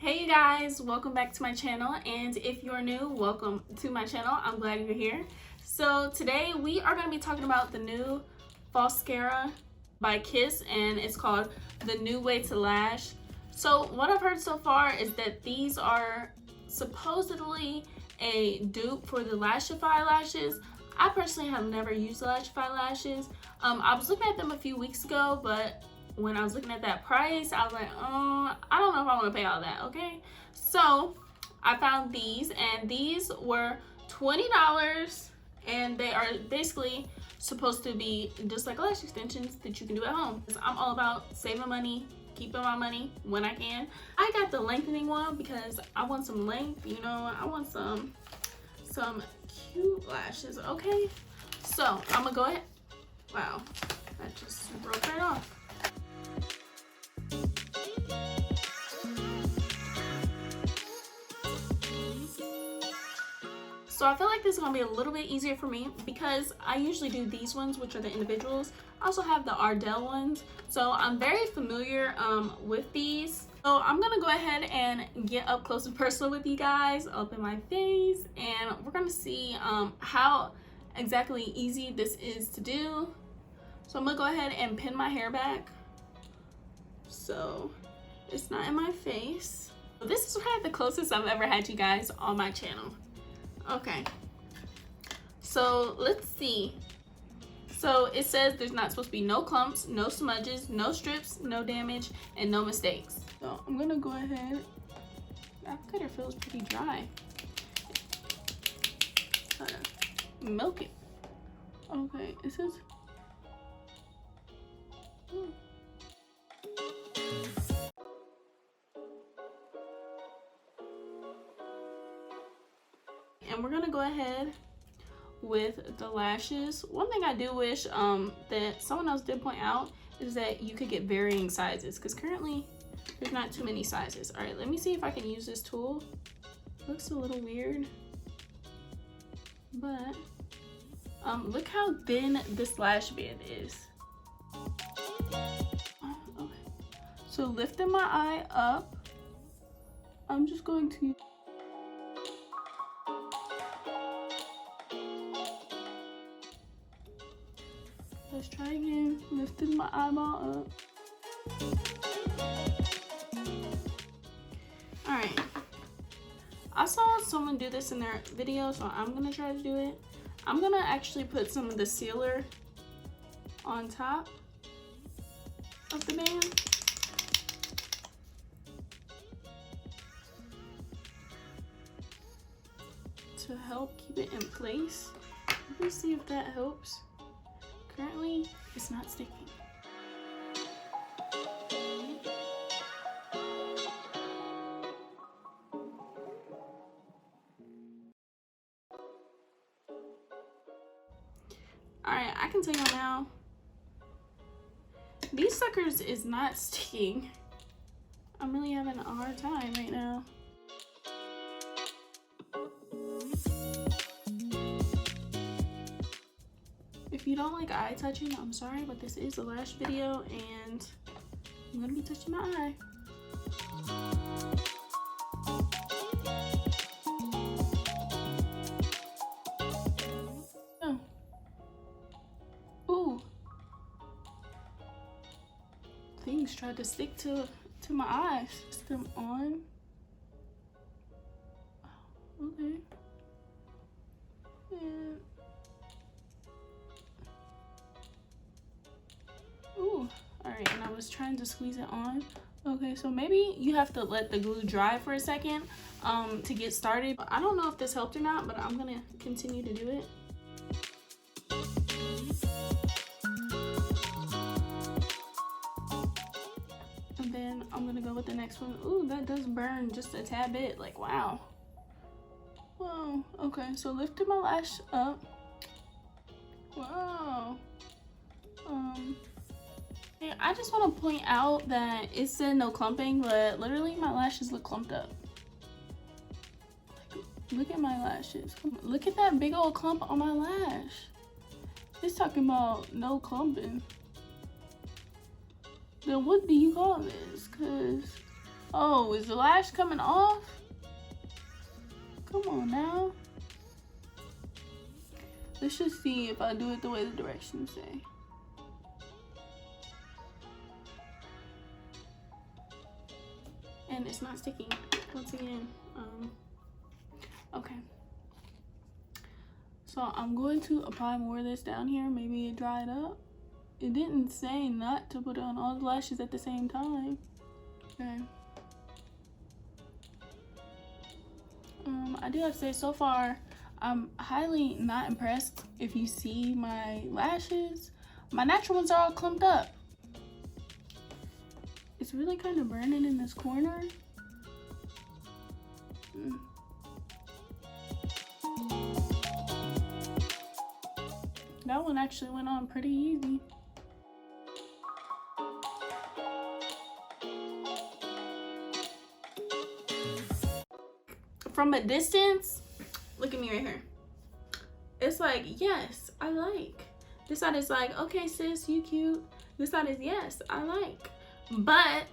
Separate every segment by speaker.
Speaker 1: Hey you guys, welcome back to my channel, and if you're new, welcome to my channel. I'm glad you're here. So today we are going to be talking about the new FALSCARA by KISS, and it's called The New Way to Lash. So what I've heard so far is that these are supposedly a dupe for the lashify lashes. I personally have never used lashify lashes. I was looking at them a few weeks ago, but when I was looking at that price, I was like, I don't know if I want to pay all that, okay? So I found these, and these were $20, and they are basically supposed to be just like lash extensions that you can do at home. I'm all about saving money, keeping my money when I can. I got the lengthening one because I want some length, you know, I want some cute lashes, okay? So I'm gonna go ahead. Wow, that just broke right off. So I feel like this is gonna be a little bit easier for me because I usually do these ones, which are the individuals. I also have the Ardell ones, so I'm very familiar with these. So I'm gonna go ahead and get up close and personal with you guys, up in my face, and we're gonna see how exactly easy this is to do. So I'm gonna go ahead and pin my hair back so it's not in my face. This is probably the closest I've ever had you guys on my channel. Okay, so let's see. So it says there's not supposed to be no clumps, no smudges, no strips, no damage, and no mistakes. So I'm gonna go ahead. That cutter feels pretty dry. Milk it. Okay, it says. And we're gonna go ahead with the lashes. One thing I do wish that someone else did point out is that you could get varying sizes, because currently there's not too many sizes. All right, let me see if I can use this tool. Looks a little weird, but look how thin this lash band is. Okay, so lifting my eye up, I'm just going to let's try again. Lifting my eyeball up. Alright. I saw someone do this in their video, so I'm gonna try to do it. I'm gonna actually put some of the sealer on top of the band. To help keep it in place. Let me see if that helps. Currently, it's not sticking. Alright, I can tell you now, these suckers is not sticking. I'm really having a hard time right now. If you don't like eye touching, I'm sorry, but this is a lash video and I'm gonna be touching my eye. Oh. Ooh. Things tried to stick to my eyes. Just them on. Okay. And ooh, all right, and I was trying to squeeze it on. Okay, so maybe you have to let the glue dry for a second to get started. I don't know if this helped or not, but I'm gonna continue to do it. And then I'm gonna go with the next one. Ooh, that does burn just a tad bit, like wow. Whoa, okay, so lifting my lash up. Wow. I just want to point out that it said no clumping, but literally my lashes look clumped up. Like, look at my lashes. Look at that big old clump on my lash. It's talking about no clumping. Then what do you call this? Because Oh, is the lash coming off? Come on now. Let's just see if I do it the way the directions say. And it's not sticking once again. Okay. So I'm going to apply more of this down here. Maybe it dried up. It didn't say not to put on all the lashes at the same time. Okay. I do have to say, so far, I'm highly not impressed. If you see my lashes, my natural ones are all clumped up. It's really kind of burning in this corner. That one actually went on pretty easy. From a distance, look at me right here. It's like, yes, I like. This side is like, okay, sis, you cute. This side is, yes, I like. But,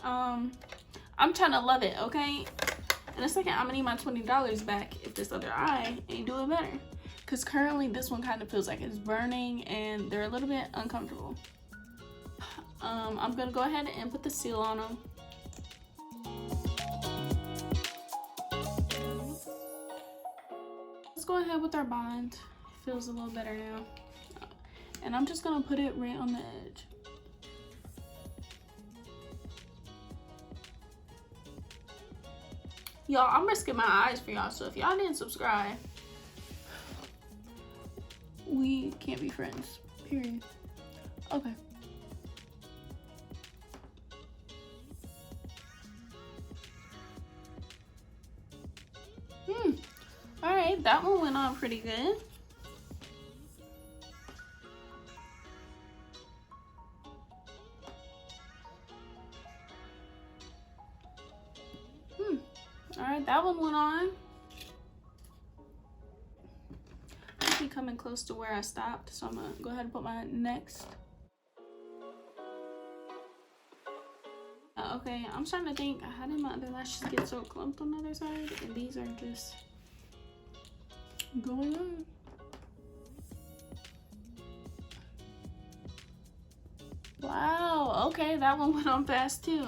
Speaker 1: I'm trying to love it, okay? In a second, I'm gonna need my $20 back if this other eye ain't doing better. Because currently, this one kind of feels like it's burning and they're a little bit uncomfortable. I'm gonna go ahead and put the seal on them. Let's go ahead with our bond. Feels a little better now. And I'm just gonna put it right on the edge. Y'all, I'm risking my eyes for y'all, so if y'all didn't subscribe, we can't be friends, period. Okay. All right, that one went on pretty good. All right, that one went on. I be coming close to where I stopped, so I'm gonna go ahead and put my next. Okay, I'm starting to think, how did my other lashes get so clumped on the other side? And these are just going on. Wow, okay, that one went on fast too.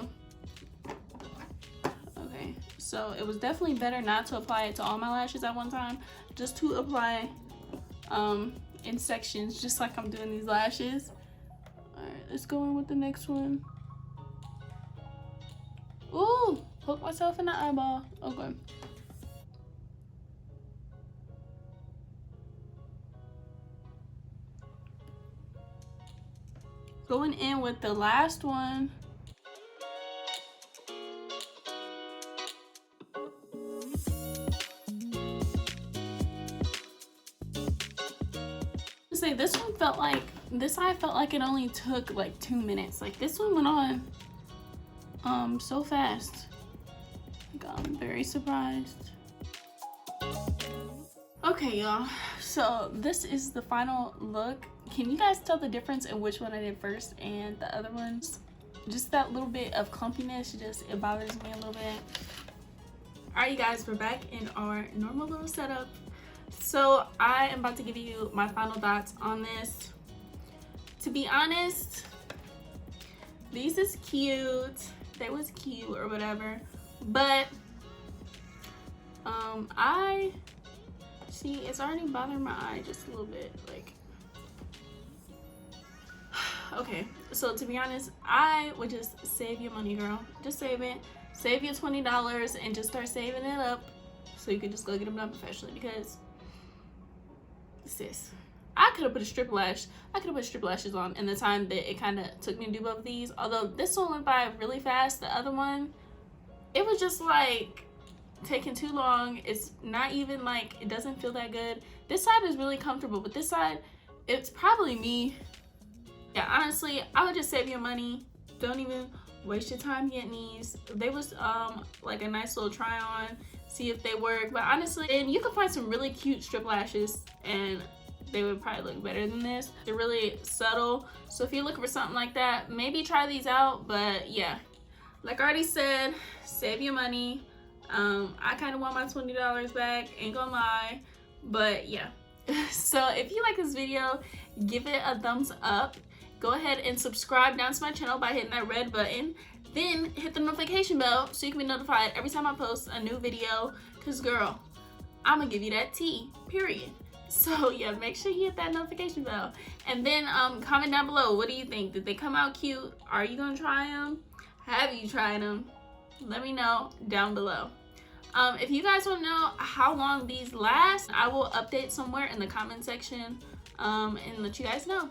Speaker 1: Okay, so it was definitely better not to apply it to all my lashes at one time, just to apply in sections, just like I'm doing these lashes. All right, let's go in with the next one. Ooh, poke myself in the eyeball. Okay. Going in with the last one. Say this one felt like, this eye felt like it only took like 2 minutes. Like this one went on so fast. Like, I'm very surprised. Okay, y'all, so this is the final look. Can you guys tell the difference in which one I did first and the other ones? Just that little bit of clumpiness, it bothers me a little bit. All right, you guys, we're back in our normal little setup. So I am about to give you my final thoughts on this. To be honest, these is cute. They was cute or whatever, but I see it's already bothering my eye just a little bit. Like, okay, so to be honest, I would just save your money, girl. Just save it. Save your $20 and just start saving it up so you can just go get them done professionally. Because sis, I could have put a strip lash. I could have put strip lashes on in the time that it kind of took me to do both of these. Although this one went by really fast. The other one, it was just like taking too long. It's not even like, it doesn't feel that good. This side is really comfortable, but this side, it's probably me. Yeah, honestly, I would just save your money. Don't even waste your time getting these. They was like a nice little try on, see if they work. But honestly, and you can find some really cute strip lashes and they would probably look better than this. They're really subtle, so if you're looking for something like that, maybe try these out. But yeah, like I already said, save your money. I kind of want my $20 back, ain't gonna lie, but yeah. So if you like this video, give it a thumbs up. Go ahead and subscribe down to my channel by hitting that red button. Then hit the notification bell so you can be notified every time I post a new video. Cause girl, I'm gonna give you that tea, period. So yeah, make sure you hit that notification bell. And then comment down below, what do you think? Did they come out cute? Are you gonna try them? Have you tried them? Let me know down below. If you guys want to know how long these last, I will update somewhere in the comment section and let you guys know.